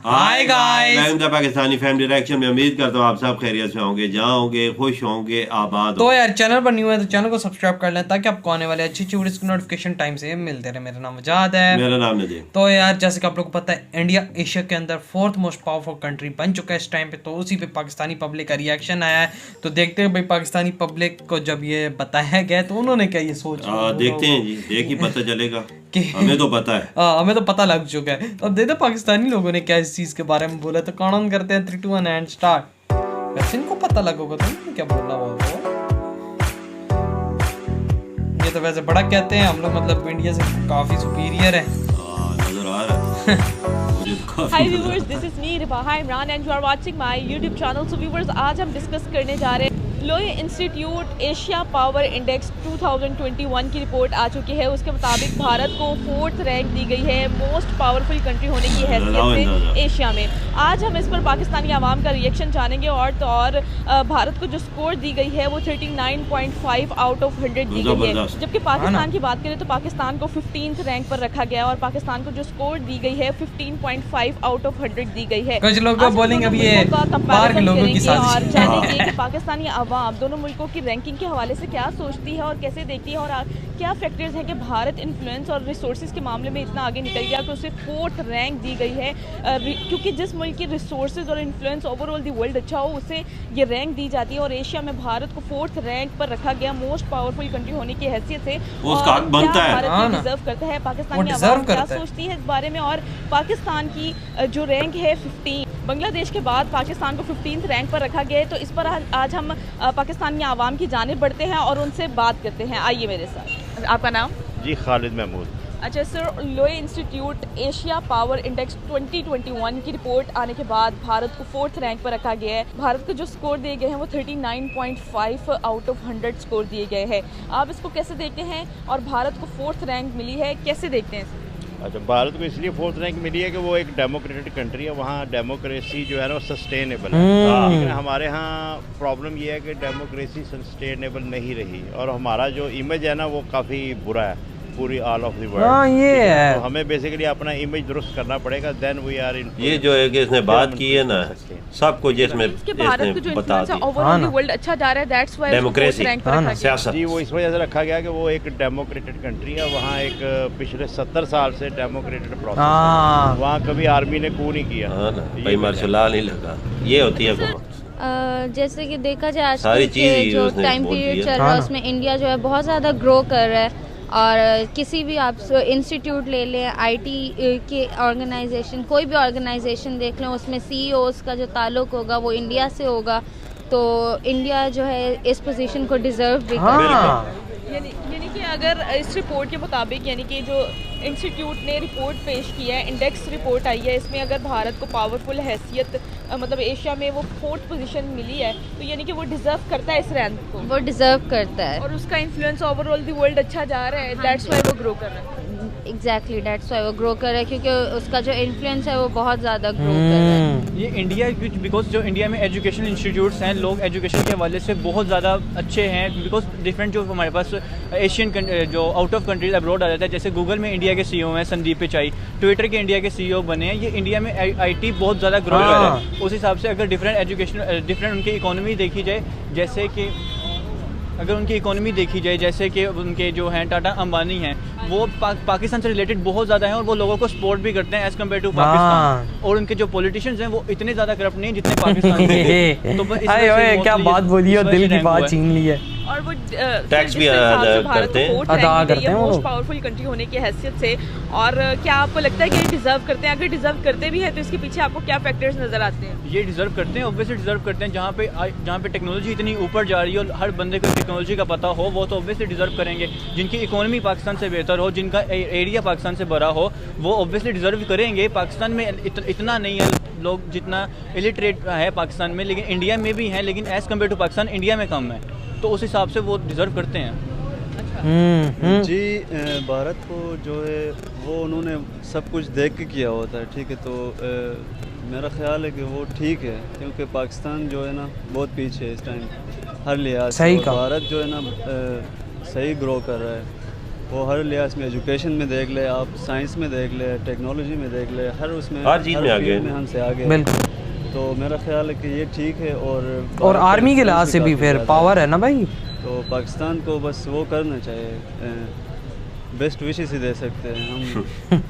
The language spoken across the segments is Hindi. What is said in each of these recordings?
Hi guys, welcome to Pakistani family reaction में। उम्मीद करता हूँ आप सब खैरियत से होंगे, जहाँ होंगे खुश होंगे, आबाद तो होंगे। यार चैनल पर न्यू है तो चैनल को सब्सक्राइब कर लें ताकि आपको आने वाले अच्छी अच्छी वीडियोस की नोटिफिकेशन टाइम से मिलते रहे। मेरा नाम वजाद है। मेरा नाम नदीम। तो यार जैसे कि आप लोगों को पता है, इंडिया एशिया के अंदर 4th मोस्ट पावरफुल कंट्री बन चुका है इस टाइम पे। तो उसी पे पाकिस्तानी पब्लिक का रिएक्शन आया है। तो देखते हैं भाई पाकिस्तानी पब्लिक को जब ये बताया गया तो उन्होंने क्या ये सोच देखते हैं जी, देख ही पता चलेगा कि हमें तो पता है। हमें तो पता लग चुका है। तो अब देखते हैं पाकिस्तानी लोगों ने क्या इस चीज के बारे में बोला। तो काउंट करते हैं 3 2 1 एंड स्टार्ट। वैसे इनको पता लगेगा तो क्या बोलना होगा। ये तो वैसे बड़ा कहते हैं हम लोग, मतलब इंडिया से काफी सुपीरियर है। नजर आ रहा है मुझे तो काफी। Hi viewers, this is me Ribaha Imran and you are watching my YouTube channel. So viewers, आज हम डिस्कस करने जा रहे हैं लोए इंस्टीट्यूट एशिया पावर इंडेक्स 2021 की रिपोर्ट आ चुकी है। उसके मुताबिक भारत को 4th रैंक दी गई है मोस्ट पावरफुल कंट्री होने की हैसियत से एशिया में। आज हम इस पर पाकिस्तानी आवाम का रिएक्शन जानेंगे और भारत को जो स्कोर दी गई है वो 39.5 आउट ऑफ 100 दी गई है। जबकि पाकिस्तान की बात करें तो पाकिस्तान को 15th रैंक पर रखा गया और पाकिस्तान को जो स्कोर दी गई है 15.5 आउट ऑफ 100 दी गई है। कुछ लोग बोलेंगे अब ये बाहर के लोगों की साजिश और जानेंगे कि पाकिस्तानी आवाम दोनों मुल्कों की रैंकिंग के हवाले से क्या सोचती है और कैसे देखती है, और क्या फैक्टर्स हैं कि भारत इन्फ्लुएंस और रिसोर्सेज के मामले में इतना आगे निकल गया कि उसे 4th रैंक दी गई है। क्योंकि जिस मुल्क की रिसोर्सेज और इन्फ्लुएंस ओवरऑल दी वर्ल्ड अच्छा हो उसे ये रैंक दी जाती है। और एशिया में भारत को 4th रैंक पर रखा गया मोस्ट पावरफुल कंट्री होने की हैसियत से। भारत डिजर्व करता है, पाकिस्तानी आवाम क्या सोचती है इस बारे में। और पाकिस्तान की जो रैंक है 15, बांग्लादेश के बाद पाकिस्तान को 15th रैंक पर रखा गया है। तो इस पर आज हम पाकिस्तानी आवाम की जानिब बढ़ते हैं और उनसे बात करते हैं। आइए मेरे साथ। आपका नाम? जी खालिद महमूद। अच्छा सर, लोए इंस्टीट्यूट एशिया पावर इंडेक्स 2021 की रिपोर्ट आने के बाद भारत को 4th रैंक पर रखा गया है। भारत को जो स्कोर दिए गए हैं वो 39.5 आउट ऑफ 100 स्कोर दिए गए हैं। आप इसको कैसे देखते हैं और भारत को 4th रैंक मिली है, कैसे देखते हैं? अच्छा, भारत को इसलिए 4th रैंक मिली है कि वो एक डेमोक्रेटिक कंट्री है, वहाँ डेमोक्रेसी जो है ना वो सस्टेनेबल है। लेकिन हमारे यहाँ प्रॉब्लम ये है कि डेमोक्रेसी सस्टेनेबल नहीं रही और हमारा जो इमेज है ना वो काफ़ी बुरा है पूरी ऑल ऑफ द वर्ल्ड। ये है तो हमें बेसिकली अपना इमेज दुरुस्त करना पड़ेगा, देन वी आर इन। ये जो है कि इसने बात की है ना सबको, जिसमें भारत को जो इन्फ्लुएंस है ओवरऑल वर्ल्ड अच्छा जा रहा है, दैट्स व्हाई डेमोक्रेसी सियासत जी वो इस वजह से रखा गया कि वो एक डेमोक्रेटेड कंट्री है। वहाँ एक पिछले 70 साल से डेमोक्रेटेड प्रोसेस है, वहाँ कभी आर्मी ने coup नहीं किया। भाई मार्शल नहीं लगा, ये होती है। जैसे कि देखा जाए आज के जो टाइम पीरियड चल रहा है उसमें इंडिया जो है बहुत ज़्यादा ग्रो कर रहा है। और किसी भी आप इंस्टीट्यूट ले लें, आईटी के ऑर्गेनाइजेशन, कोई भी ऑर्गेनाइजेशन देख लें, उसमें सीईओज़ का जो ताल्लुक होगा वो इंडिया से होगा। तो इंडिया जो है इस पोजीशन को डिज़र्व भी करता है। यानी कि अगर इस रिपोर्ट के मुताबिक, यानी कि जो इंस्टीट्यूट ने रिपोर्ट पेश की है, इंडेक्स रिपोर्ट आई है, इसमें अगर भारत को पावरफुल हैसियत मतलब एशिया में वो 4th पोजीशन मिली है, तो यानी कि वो डिज़र्व करता है इस रैंक को, वो डिज़र्व करता है। और उसका इन्फ्लुएंस ओवरऑल द वर्ल्ड अच्छा जा रहा है, दैट्स व्हाई वो ग्रो कर रहा है। एग्जैक्टली, दैट्स व्हाई वो ग्रो कर रहा है, क्योंकि उसका जो इन्फ्लुएंस है वो बहुत ज़्यादा ग्रो कर रहा है। ये इंडिया बिकॉज जो इंडिया में एजुकेशन इंस्टीट्यूट्स हैं, लोग एजुकेशन के हवाले से बहुत ज़्यादा अच्छे हैं। बिकॉज डिफरेंट जो हमारे पास एशियन जो आउट ऑफ कंट्रीज अब्रॉड आ जाता है, जैसे गूगल में इंडिया के सीईओ हैं संदीप पिचाई, ट्विटर के इंडिया के सीईओ बने हैं। ये इंडिया में आईटी बहुत ज़्यादा ग्रो कर रहा है। उस हिसाब से अगर डिफरेंट उनकी इकोनॉमी देखी जाए, जैसे कि अगर उनकी इकोनॉमी देखी जाए, जैसे कि उनके जो हैं टाटा अंबानी हैं, वो पाकिस्तान से रिलेटेड बहुत ज़्यादा हैं और वो लोगों को सपोर्ट भी करते हैं एज़ कम्पेयर टू पाकिस्तान। और उनके जो पॉलिटिशियंस हैं वो इतने ज़्यादा करप्ट नहीं जितने पाकिस्तान के। तो क्या बात बोली और दिल की बात छीन ली है। और वो टैक्स भी अदा करते हैं मोस्ट पावरफुल कंट्री होने की हैसियत से। और क्या आपको लगता है कि ये डिजर्व करते हैं? अगर डिजर्व करते भी हैं तो इसके पीछे आपको क्या फैक्टर्स नजर आते हैं? ये डिजर्व करते हैं, ऑब्वियसली डिजर्व करते हैं। जहाँ पे टेक्नोलॉजी इतनी ऊपर जा रही है और हर बंदे को टेक्नोलॉजी का पता हो, वो तो ऑब्वियसली डिजर्व करेंगे। जिनकी इकोनॉमी पाकिस्तान से बेहतर हो, जिनका एरिया पाकिस्तान से बड़ा हो, वो ऑब्वियसली डिजर्व करेंगे। पाकिस्तान में इतना नहीं है लोग जितना इलिटरेट है पाकिस्तान में, लेकिन इंडिया में भी हैं, लेकिन as compared to Pakistan India में कम है। तो उस हिसाब से वो डिज़र्व करते हैं। जी भारत को जो है वो उन्होंने सब कुछ देख के किया होता है, ठीक है। तो मेरा ख्याल है कि वो ठीक है, क्योंकि पाकिस्तान जो है ना बहुत पीछे है इस टाइम हर लिहाज से। भारत जो है ना सही ग्रो कर रहा है। वो हर लिहाज में, एजुकेशन में देख ले आप, साइंस में देख ले, टेक्नोलॉजी में देख ले, हर उसमें हर चीज़ में आगे में हमसे आगे। बिल्कुल। तो मेरा ख्याल है कि ये ठीक है। और आर्मी के लिहाज से भी फिर पावर है ना भाई, तो पाकिस्तान को बस वो करना चाहिए, बेस्ट विशेस ही दे सकते हैं हम।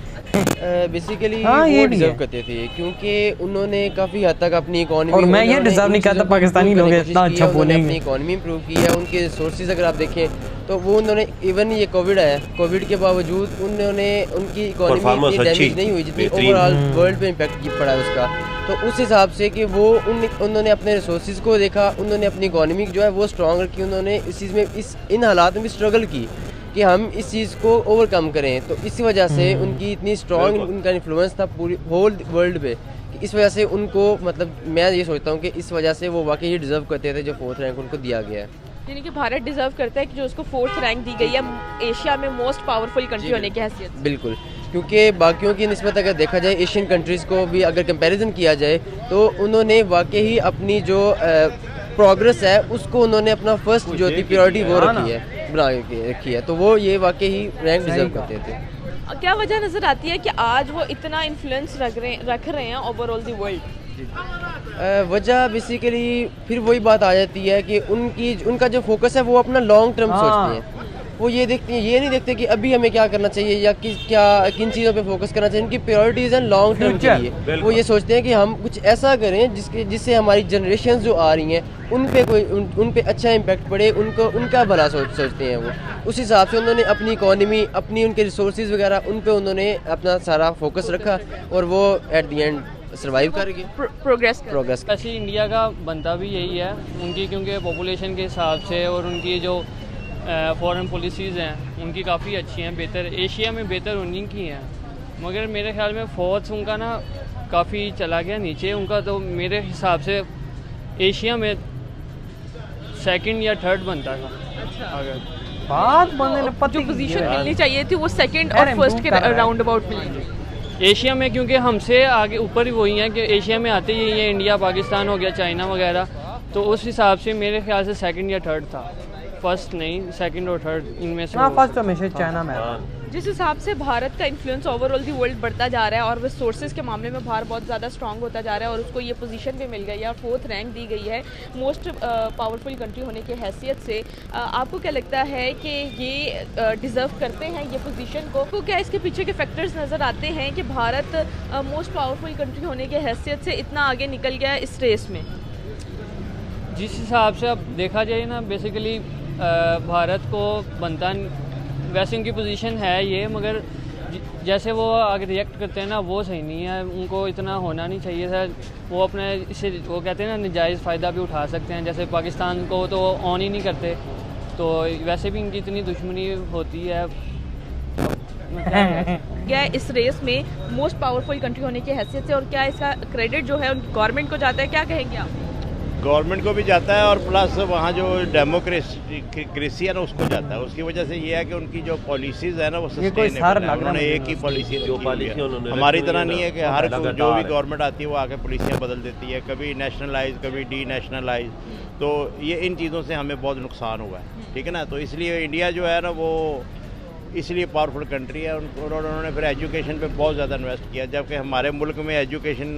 बेसिकली ये वो डिजर्व करते थे क्योंकि उन्होंने काफ़ी हद तक अपनी इकोनॉमी, और मैं ये डिजर्व नहीं करता पाकिस्तानी लोग इतना अच्छा बोलेंगे, अपनी इकोनॉमी इंप्रूव की है, उनके रिसोर्सेज अगर आप देखें तो वो उन्होंने, इवन ये कोविड आया, कोविड के बावजूद उन्होंने, उनकी इकोनॉमी इतनी डैमेज नहीं हुई जितनी ओवरऑल वर्ल्ड पे इम्पैक्ट पड़ा है उसका। तो उस हिसाब से कि वो उन्होंने अपने रिसोर्सेज को देखा, उन्होंने अपनी इकोनॉमी जो है वो स्ट्रॉन्ग रखी, उन्होंने इस चीज़ में, इन हालात में भी स्ट्रगल की कि हम इस चीज़ को ओवरकम करें। तो इसी वजह से उनकी इतनी स्ट्रॉन्ग उनका इन्फ्लुएंस था पूरी होल वर्ल्ड पे, इस वजह से उनको, मतलब मैं ये सोचता हूँ कि इस वजह से वो वाकई ही डिज़र्व करते थे जो 4th रैंक उनको दिया गया है। यानी कि भारत डिजर्व करता है कि जो उसको 4th रैंक दी गई है एशिया में मोस्ट पावरफुल कंट्री होने की हैसियत से। बिल्कुल, क्योंकि बाकियों की निस्बत अगर देखा जाए, एशियन कंट्रीज़ को भी अगर कंपैरिजन किया जाए तो उन्होंने वाकई ही अपनी जो प्रोग्रेस है उसको उन्होंने अपना फर्स्ट जो थी प्रायोरिटी वो रखी है, तो वो ये वाकई ही रैंक डिजर्व करते थे। क्या वजह नज़र आती है कि आज वो इतना इन्फ्लुएंस रख रहे हैं ओवरऑल द वर्ल्ड? वजह बेसिकली फिर वही बात आ जाती है कि उनका जो फोकस है वो अपना लॉन्ग टर्म सोचते हैं। वो ये देखते हैं, ये नहीं देखते कि अभी हमें क्या करना चाहिए या किन चीज़ों पे फोकस करना चाहिए। उनकी प्रायोरिटीज हैं लॉन्ग टर्म के लिए। वो ये सोचते हैं कि हम कुछ ऐसा करें जिससे हमारी जनरेशन जो आ रही हैं उन पे अच्छा इम्पैक्ट पड़े, उनका भला सोचते हैं वो। उस हिसाब से उन्होंने अपनी इकोनॉमी, अपनी उनके रिसोर्सेज वगैरह, उन पे उन्होंने अपना सारा फोकस रखा और वो एट द एंड सर्वाइव कर गए, प्रोग्रेस। ऐसे इंडिया का बनता भी यही है उनकी, क्योंकि पॉपुलेशन के हिसाब से और उनकी जो फॉरेन पॉलिसीज़ हैं उनकी काफ़ी अच्छी हैं, बेहतर, एशिया में बेहतर उन्हीं की हैं। मगर मेरे ख्याल में 4th उनका ना काफ़ी चला गया नीचे उनका, तो मेरे हिसाब से एशिया में 2nd या 3rd बनता था। अच्छा। अगर बात बनने जो पोजीशन मिलनी चाहिए थी वो 2nd और 1st के राउंड अबाउट मिली एशिया में, क्योंकि हमसे आगे ऊपर ही वही हैं कि एशिया में आते ही हैं, इंडिया, पाकिस्तान हो गया, चाइना वगैरह। तो उस हिसाब से मेरे ख्याल से 2nd या 3rd था, 1st नहीं, 2nd और 3rd इनमें से। फर्स्ट हमेशा चाइना में। जिस हिसाब से भारत का इन्फ्लुएंस ओवरऑल दी वर्ल्ड बढ़ता जा रहा है और रिसोर्सेज के मामले में भारत बहुत ज़्यादा स्ट्रांग होता जा रहा है और उसको ये पोजीशन भी मिल गई है और 4th रैंक दी गई है मोस्ट पावरफुल कंट्री होने की हैसियत से, आपको क्या लगता है कि ये डिज़र्व करते हैं ये पोजीशन को? क्या इसके पीछे के फैक्टर्स नज़र आते हैं कि भारत मोस्ट पावरफुल कंट्री होने की हैसियत से इतना आगे निकल गया इस रेस में? जिस हिसाब से अब देखा जाए ना, बेसिकली भारत को बनता, वैसे उनकी पोजीशन है ये, मगर जैसे वो आगे रिएक्ट करते हैं ना वो सही नहीं है, उनको इतना होना नहीं चाहिए था। वो अपने इससे, वो कहते हैं ना, नाजायज़ फ़ायदा भी उठा सकते हैं, जैसे पाकिस्तान को तो ऑन ही नहीं करते, तो वैसे भी इनकी इतनी दुश्मनी होती है। क्या इस रेस में मोस्ट पावरफुल कंट्री होने की हैसियत से, और क्या इसका क्रेडिट जो है उनकी गवर्नमेंट को जाता है, क्या कहेंगे आप? गवर्नमेंट को भी जाता है और प्लस वहाँ जो डेमोक्रेसी है ना उसको जाता है। उसकी वजह से ये है कि उनकी जो पॉलिसीज़ है ना वो सस्टेनेबल है, उन्होंने एक ही पॉलिसी जो हमारी तरह नहीं है कि हर जो भी गवर्नमेंट आती है वो आके पॉलिसियाँ बदल देती है, कभी नेशनलाइज कभी डी नेशनलाइज। तो ये इन चीज़ों से हमें बहुत नुकसान हुआ है, ठीक है ना। तो इसलिए इंडिया जो है ना वो इसलिए पावरफुल कंट्री है, उन्होंने फिर एजुकेशन पे बहुत ज़्यादा इन्वेस्ट किया, जबकि हमारे मुल्क में एजुकेशन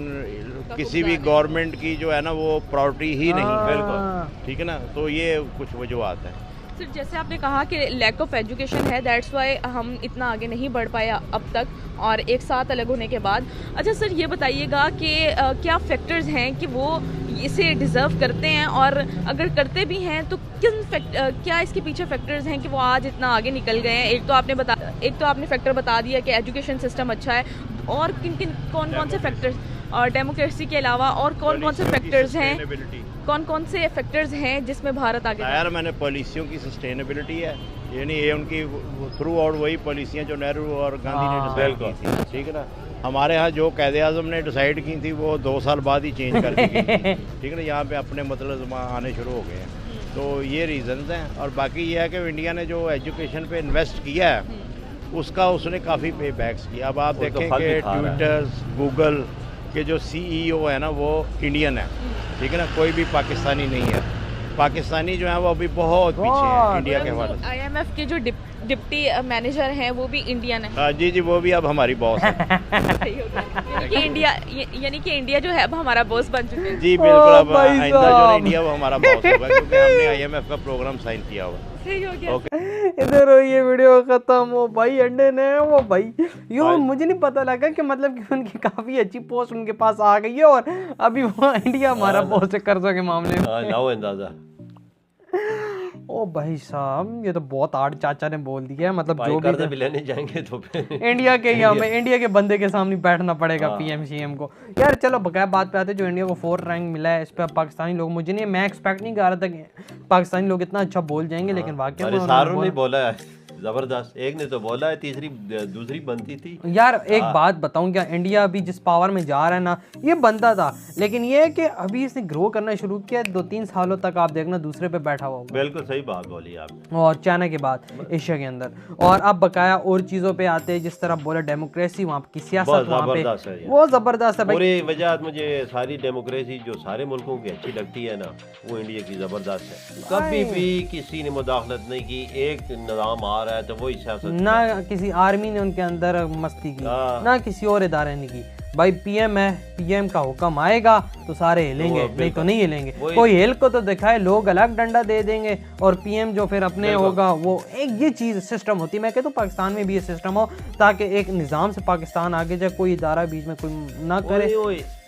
किसी भी गवर्नमेंट की जो है ना वो प्रायोरिटी ही नहीं, बिल्कुल, ठीक है ना। तो ये कुछ वजूहत है। सर, जैसे आपने कहा कि लैक ऑफ एजुकेशन है, दैट्स वाई हम इतना आगे नहीं बढ़ पाए अब तक, और एक साथ अलग होने के बाद। अच्छा सर, ये बताइएगा कि क्या फैक्टर्स हैं कि वो इसे डिज़र्व करते हैं, और अगर करते भी हैं तो क्या इसके पीछे फैक्टर्स हैं कि वो आज इतना आगे निकल गए हैं? एक तो आपने फैक्टर बता दिया कि एजुकेशन सिस्टम अच्छा है, और कौन कौन से फैक्टर्स, और डेमोक्रेसी के अलावा और कौन कौन से फैक्टर्स हैं, कौन कौन से फैक्टर्स हैं जिसमें भारत आगे? यार मैंने पॉलिसियों की सस्टेनेबिलिटी है, यानी ये उनकी थ्रू आउट वही पॉलिसियाँ जो नेहरू और गांधी ने डिसाइड की थी, ठीक है ना। हमारे यहाँ जो कायदे-ए-आज़म ने डिसाइड की थी वो 2 साल बाद ही चेंज कर दी गई, ठीक है ना। यहाँ पे अपने मतलब आने शुरू हो गए हैं, तो ये रीज़न्स हैं। और बाकी ये है कि इंडिया ने जो एजुकेशन पे इन्वेस्ट किया है उसका उसने काफ़ी पे बैक्स किया। अब आप देखें कि ट्विटर, गूगल के जो CEO है ना वो इंडियन है, ठीक है ना, कोई भी पाकिस्तानी नहीं है। पाकिस्तानी जो है वो अभी बहुत पीछे है इंडिया के हवाले से। IMF के जो डिप्टी मैनेजर हैं वो भी इंडियन है। जी जी, वो भी अब हमारी बॉस है। सही हो गया। यानी कि इंडिया जो है अब हमारा बॉस बन चुके हैं। जी बिल्कुल, अब आइंदा जो है इंडिया वो हमारा बॉस होगा, क्योंकि हमने IMF का प्रोग्राम साइन किया हुआ। सही हो गया। इधर हो, ये वीडियो खत्म हो भाई। अंडे ने वो भाई यो मुझे नहीं पता लगा कि मतलब कि उनकी काफी अच्छी पोस्ट उनके पास आ गई है और अभी वो इंडिया हमारा पोस्ट है कर्जों के मामले में। लाओ अंदाजा। ओ भाई साहब, ये तो बहुत आड़ चाचा ने बोल दिया है। मतलब जो कर्ज भी लेने जाएंगे तो फिर इंडिया के ही हमें इंडिया के बंदे के सामने बैठना पड़ेगा PM CM को। यार चलो बकाया बात पे आते, जो इंडिया को 4th रैंक मिला है इस पे पाकिस्तानी लोग, मुझे नहीं, मैं एक्सपेक्ट नहीं कर रहा था कि पाकिस्तानी लोग इतना अच्छा बोल जाएंगे, लेकिन वाकई में सारों ने बोला है जबरदस्त। एक ने तो बोला है, तीसरी दूसरी बनती थी। यार एक बात बताऊं, क्या इंडिया अभी जिस पावर में जा रहा है ना, ये बनता था, लेकिन ये है कि अभी इसने ग्रो करना शुरू किया। 2-3 सालों तक आप देखना दूसरे पे बैठा हुआ। बिल्कुल सही बात बोली आपने। और चाइना के बाद एशिया के अंदर, और अब बकाया और चीजों पे आते हैं, जिस तरह बोला डेमोक्रेसी, वहाँ की सियासत वहाँ पे वो जबरदस्त है भाई। पूरी वजह मुझे सारी डेमोक्रेसी जो सारे मुल्कों की अच्छी लगती है ना, वो इंडिया की जबरदस्त है। कभी भी किसी ने मुदाखलत नहीं की। एक निज़ाम आ रहा है तो वही सियासत, ना किसी आर्मी ने उनके अंदर मस्ती की, ना किसी और इदारे ने की। भाई PM है, PM का हुक्म आएगा तो सारे हिलेंगे, नहीं तो नहीं हिलेंगे। कोई हिल को तो दिखाए, लोग अलग डंडा दे देंगे और PM जो फिर अपने होगा वो एक ये चीज़ सिस्टम होती है। मैं कहता हूँ पाकिस्तान में भी ये सिस्टम हो, ताकि एक निज़ाम से पाकिस्तान आगे जाए, कोई इदारा बीच में कोई ना करे।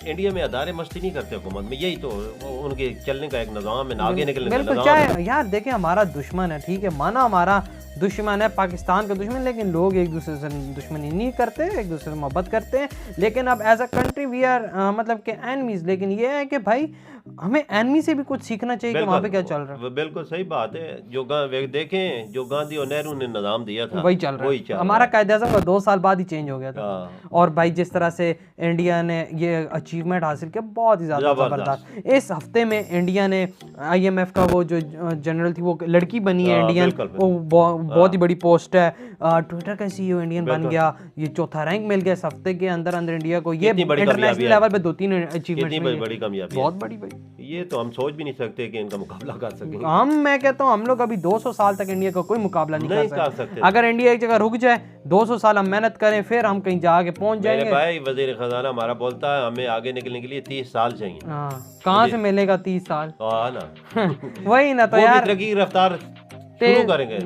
इंडिया में अदारे मस्ती नहीं करते हुकूमत में, यही तो उनके चलने का एक निज़ाम है, आगे निकलने का बिल्कुल। निज़ाम चाहे यार देखें, हमारा दुश्मन है, ठीक है, माना हमारा दुश्मन है पाकिस्तान का दुश्मन, लेकिन लोग एक दूसरे से दुश्मनी नहीं करते, एक दूसरे से मोहब्बत करते हैं। लेकिन अब as a country we are मतलब के एनमीज। लेकिन ये है कि भाई हमें एनमी से भी कुछ सीखना चाहिए कि वहाँ पे क्या चल रहा है। बिल्कुल सही बात है। जो देखें, जो गांधी और नेहरू ने निज़ाम दिया था वही चल रहा है। हमारा कायदे-आज़म का 2 साल बाद ही चेंज हो गया था। और भाई जिस तरह से इंडिया ने ये अचीवमेंट हासिल किया, बहुत ही ज़्यादा ज़बरदस्त। इस हफ्ते में इंडिया ने IMF का वो जो जनरल थी, वो लड़की बनी है इंडियन, वो बहुत ही बड़ी पोस्ट है। ट्विटर का CEO इंडियन बन गया, ये 4था रैंक मिल गया इस हफ्ते के अंदर इंडिया को। ये इंटरनेशनल लेवल पे 2-3 अचीवमेंट, बड़ी कामयाबी, बहुत बड़ी भाई। ये तो हम सोच भी नहीं सकते कि इनका मुकाबला कर सकेंगे। मैं कहता हूँ हम लोग अभी 200 साल तक इंडिया का कोई मुकाबला नहीं कर सकते। अगर इंडिया एक जगह रुक जाए, 200 साल हम मेहनत करें, फिर हम कहीं जाके पहुंच जाएंगे। मेरे भाई वजीर खजाना हमारा बोलता है हमें आगे निकलने के लिए 30 साल चाहिए। कहाँ से मिलेगा 30 साल? ना वही ना, तो यार तरक्की की रफ्तार शुरू करेंगे।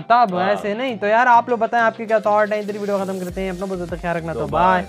तब ऐसे नहीं तो यार आप लोग बताएं आपके क्या थॉट है। इधर वीडियो खत्म करते हैं। अपना बहुत ख्याल रखना, तो बाय।